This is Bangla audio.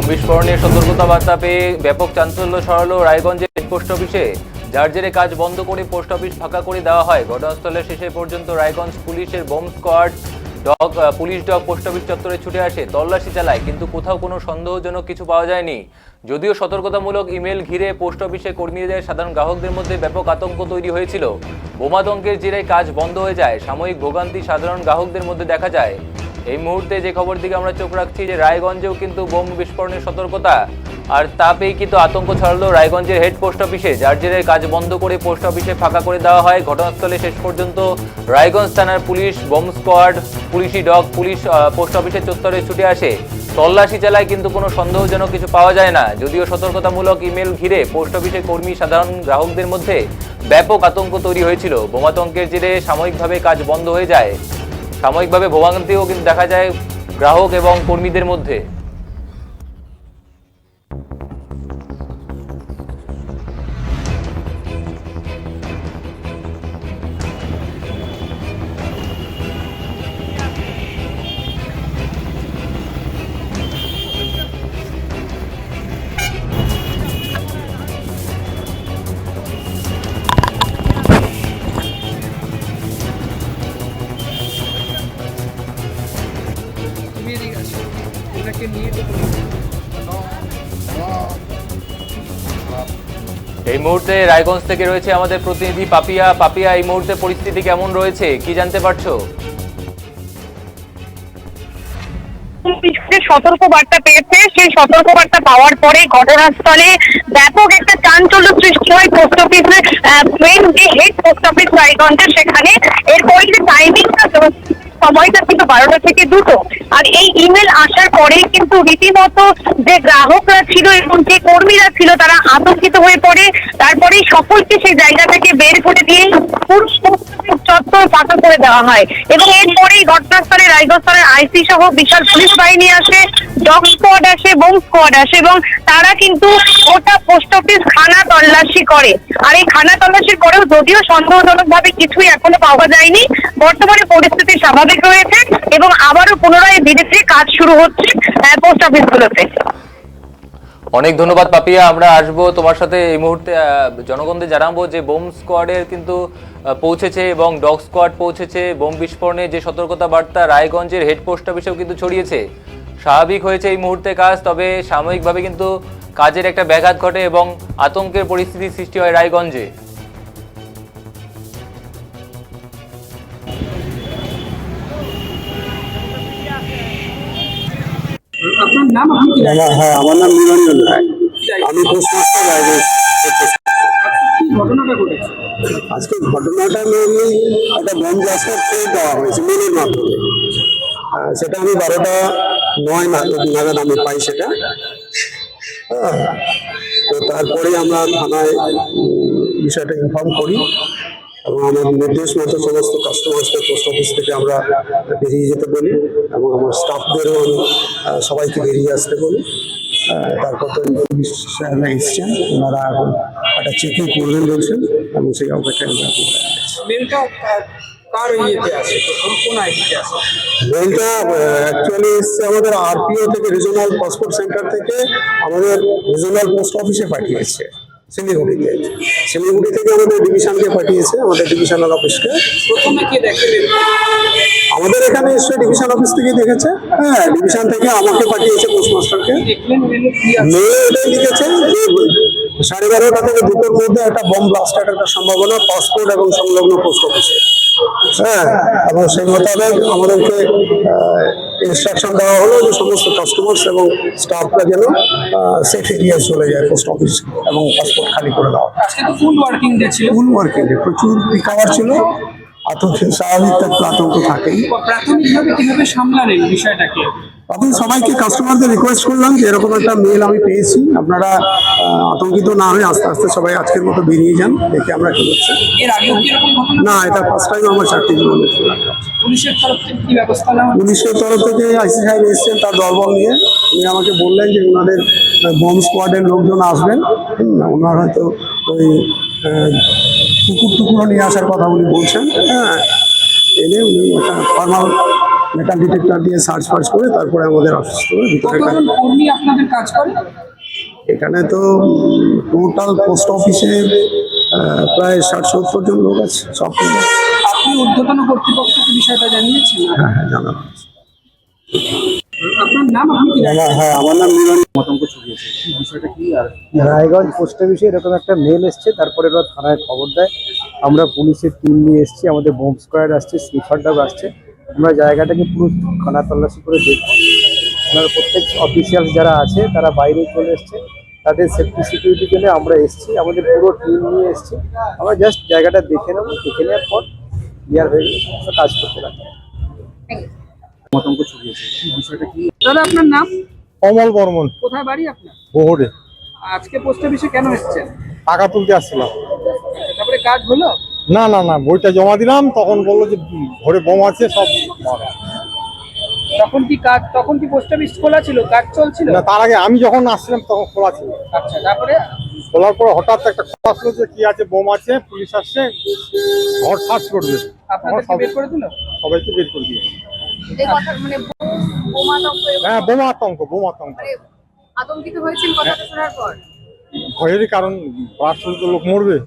বিস্ফোরণের সতর্কতা বার্তা পেয়ে ব্যাপক চাঞ্চল্য ছড়ালো রায়গঞ্জের পোস্ট অফিসে। যার জেরে কাজ বন্ধ করে পোস্ট অফিস ফাঁকা করে দেওয়া হয়। ঘটনাস্থলে শেষে পর্যন্ত রায়গঞ্জ পুলিশের bomb squad police dog post office চত্বরে ছুটে আসে, তল্লাশি চালায়, কিন্তু কোথাও কোনো সন্দেহজনক কিছু পাওয়া যায়নি। যদিও সতর্কতামূলক ইমেল ঘিরে পোস্ট অফিসে কর্মীদের সাধারণ গ্রাহকদের মধ্যে ব্যাপক আতঙ্ক তৈরি হয়েছিল। বোমাতঙ্কের জেরে কাজ বন্ধ হয়ে যায়। সাময়িক ভোগান্তি সাধারণ গ্রাহকদের মধ্যে দেখা যায়। এই মুহূর্তে যে খবর দিকে আমরা চোখ রাখছি যে রায়গঞ্জেও কিন্তু বোম বিস্ফোরণের সতর্কতা, আর তা পেয়ে কিন্তু আতঙ্ক ছড়ালো রায়গঞ্জের হেড পোস্ট অফিসে। যার জেরে কাজ বন্ধ করে পোস্ট অফিসে ফাঁকা করে দেওয়া হয়। ঘটনাস্থলে শেষ পর্যন্ত রায়গঞ্জ থানার পুলিশ, বোম স্কোয়াড, পুলিশি ডগ পুলিশ পোস্ট অফিসের চত্বরে ছুটে আসে, তল্লাশি চালায়, কিন্তু কোনো সন্দেহজনক কিছু পাওয়া যায় না। যদিও সতর্কতামূলক ইমেল ঘিরে পোস্ট অফিসের কর্মী সাধারণ গ্রাহকদের মধ্যে ব্যাপক আতঙ্ক তৈরি হয়েছিল। বোমাতঙ্কের জেরে সাময়িকভাবে কাজ বন্ধ হয়ে যায়। সাময়িকভাবে ভোগান্তিও কিন্তু দেখা যায় গ্রাহক এবং কর্মীদের মধ্যে। এই মুহূর্তে রায়গঞ্জ থেকে রয়েছে আমাদের প্রতিনিধি পাপিয়া। পাপিয়া, এই মুহূর্তে পরিস্থিতি কেমন রয়েছে, কি জানতে পারছো? সতর্ক বার্তা পেয়েছে, সেই সতর্ক বার্তা পাওয়ার পরে ঘটনাস্থলে ব্যাপক একটা চাঞ্চল্য সৃষ্টি হয় পোস্ট অফিসের মেইন যে হেড পোস্ট অফিস রায়গঞ্জের সেখানে। এরপরে যে টাইমিংটা সময়টা কিন্তু 12টা থেকে 2টো। আর এই ইমেল আসার পরে কিন্তু রীতিমতো যে গ্রাহকরা ছিল এবং যে কর্মীরা ছিল তারা আতঙ্কিত হয়ে পড়ে। তারপরে সকলকে সেই জায়গা থেকে বের করে দিয়ে পুরো চত্বর ফাঁকা করে দেওয়া হয় এবং এরপরেই ঘটনাস্থলে রায়গঞ্জ থানার আইসি সহ বিশাল পুলিশ বাহিনী আসে, ডগ স্কোয়াড আসে, বোম স্কোয়াড আসে এবং তারা কিন্তু গোটা পোস্ট অফিস খানা তল্লাশি করে। আর এই খানা তল্লাশির পরেও যদিও সন্দেহজনক ভাবে কিছুই এখনো পাওয়া যায়নি, বর্তমানে পরিস্থিতি স্বাভাবিক রয়েছে এবং আবারও পুনরায় ধীরে ধীরে কাজ শুরু হচ্ছে পোস্ট অফিসগুলোতে। অনেক ধন্যবাদ পাপিয়া। আমরা আসবো তোমার সাথে এই মুহূর্তে জনগণদের জানাবো যে বোম স্কোয়াডের কিন্তু পৌঁছেছে এবং ডগ স্কোয়াড পৌঁছেছে। বোম বিস্ফোরণে যে সতর্কতা বার্তা রায়গঞ্জের হেড পোস্ট অফিসেও কিন্তু ছড়িয়েছে। স্বাভাবিক হয়েছে এই মুহূর্তে কাজ, তবে সাময়িকভাবে কিন্তু কাজের একটা ব্যাঘাত ঘটে এবং আতঙ্কের পরিস্থিতি সৃষ্টি হয় রায়গঞ্জে। আপনার নাম? হ্যাঁ, আমার নাম নিরঞ্জন রায়। আমি পোস্টমাস্টার রায়গঞ্জ। ঘটনাটা ঘটেছে আজকে ঘটনাটা মেনলি একটা বম ব্লাস্টার করে দেওয়া হয়েছে মেলের মাধ্যমে। সেটা আমি 12:09 নাগাদ আমি পাই সেটা। তো তারপরে আমরা থানায় বিষয়টা ইনফর্ম করি এবং আমার নির্দেশ মতো সমস্ত কাস্টমার্সদের পোস্ট অফিস থেকে আমরা বেরিয়ে যেতে বলি এবং আমার স্টাফদেরও আমি সবাইকে বেরিয়ে আসতে বলি। তারপর তো পুলিশ স্যাররা এসছেন, ওনারা এখন একটা চেকিং করবেন বলছেন এবং সেই অপেক্ষায় মেলটা কার ইয়েতে আছে, কোন আইডিতে আছে? মেলটা অ্যাকচুয়ালি এসছে আমাদের আরপিও থেকে, রিজনাল পাসপোর্ট সেন্টার থেকে আমাদের রিজনাল পোস্ট অফিসে পাঠিয়েছে শিলিগুড়িতে। শিলিগুড়ি থেকে আমাদের ডিভিশনকে পাঠিয়েছে, আমাদের ডিভিশনাল অফিসকে। প্রথমে কে দেখে? আমাদের এখানে নিশ্চয়ই ডিভিশন অফিস থেকে দেখেছে। হ্যাঁ, ডিভিশন থেকে আমাকে পাঠিয়েছে পোস্টমাস্টারকে। মেলে এটাই লিখেছে যে 12:30 থেকে 2টোর মধ্যে একটা বম ব্লাস্টের একটা সম্ভাবনা পাসপোর্ট এবং সংলগ্ন পোস্ট অফিসে। হ্যাঁ, এবং সেই মোতাবেক আমাদেরকে ইনস্ট্রাকশন দেওয়া হলো যে সমস্ত কাস্টমার্স এবং স্টাফরা যেন সেফ এরিয়ায় চলে যায় পোস্ট অফিস এবং পাসপোর্ট খালি করে দেওয়া। আজকে তো ফুল ওয়ার্কিং ডে ছিল। ফুল ওয়ার্কিং ডে, প্রচুর রিকভার ছিল। আতঙ্ক স্বাভাবিক একটা আতঙ্ক থাকেই। প্রাথমিকভাবে কিভাবে সামলালেন বিষয়টাকে? আপনি সবাইকে কাস্টমারদের রিকোয়েস্ট করলাম যে এরকম একটা মেল আমি পেয়েছি, আপনারা আতঙ্কিত না হয়ে আস্তে আস্তে সবাই আজকের মতো বেরিয়ে যান, দেখে আমরা কি হচ্ছে। এর আগেও কি এরকম ঘটনা? না, এটা ফার্স্ট টাইম আমার চাকরি জীবনে। পুলিশের তরফ থেকে কি ব্যবস্থা নেওয়া? পুলিশের তরফ থেকে আইসি সাহেব এসছেন তার দলবল নিয়ে। উনি আমাকে বললেন যে ওনাদের বোম স্কোয়াডের লোকজন আসবেন, ওনার হয়তো ওই কুকুর টুকুরও নিয়ে আসার কথা উনি বলছেন। হ্যাঁ, এনে উনি একটা ফর্মাল মেটাল ডিটেক্টর দিয়ে সার্চ ফার্চ করে তারপরে আমাদের অফিস করে ভিতরে কাজ। কতজন কর্মী আপনাদের কাজ করে? এখানে তো টোটাল পোস্ট অফিসে প্রায় 60-70 জন লোক আছে সব মিলে। আপনি ঊর্ধ্বতন কর্তৃপক্ষকে বিষয়টা জানিয়েছেন? হ্যাঁ হ্যাঁ জানাবো। আপনার নাম, আপনি কি জানেন? হ্যাঁ আমার নাম নিরঞ্জন। আতঙ্ক ছড়িয়েছে, কি বিষয়টা কি? আর রায়গঞ্জ পোস্ট অফিসে এরকম একটা মেল এসছে, তারপরে ওরা থানায় খবর দেয়। আমরা পুলিশের টিম নিয়ে এসেছি, আমাদের বোম স্কোয়াড আসছে, স্লিপার ডগ আসছে। আমরা জায়গাটাকে পুরো খানা তল্লাশি করে দেখবো। ওনারা প্রত্যেক অফিসিয়াল যারা আছে তারা বাইরে চলে এসছে, তাদের সেফটি সিকিউরিটির জন্য আমরা এসেছি, আমাদের পুরো টিম নিয়ে এসেছি। আমরা জাস্ট জায়গাটা দেখে নেবো, দেখে নেওয়ার পর ক্লিয়ার হয়ে গেলে আমরা কাজ করতে লাগবো। আতঙ্ক ছড়িয়েছে, কি বিষয়টা কি? দাদা আপনার নাম? অমল বর্মন, কোথায় বাড়ি আপনার? বহরে। আজকে পোস্ট অফিসে কেন এসেছেন? টাকা তুলতে আসছিলাম। তারপরে কাজ হলো? না না না, বইটা জমা দিলাম, তখন বললো যে ঘরে বোম আছে সব। তখন কি পোস্ট অফিস খোলা ছিল, কাজ চলছিল? না, তার আগে আমি যখন আসছিলাম তখন খোলা ছিল। আচ্ছা, তারপরে খোলার পরে হঠাৎ একটা খবর আসলো যে কি আছে, বোম আছে, পুলিশ আসছে, ঘর সার্চ করবে। আপনাদেরকে বের করে দিল? সবাইকে বের করে দিয়ে। এই কথা মানে বোমাতঙ্ক হ্যাঁ, বোমা আতঙ্ক, বোমা আতঙ্ক। মানে আতঙ্কিত হয়েছেন কথাটা শোনার পর? ভয়েরই কারণ, ব্লাস্ট হলে তো লোক মরবে।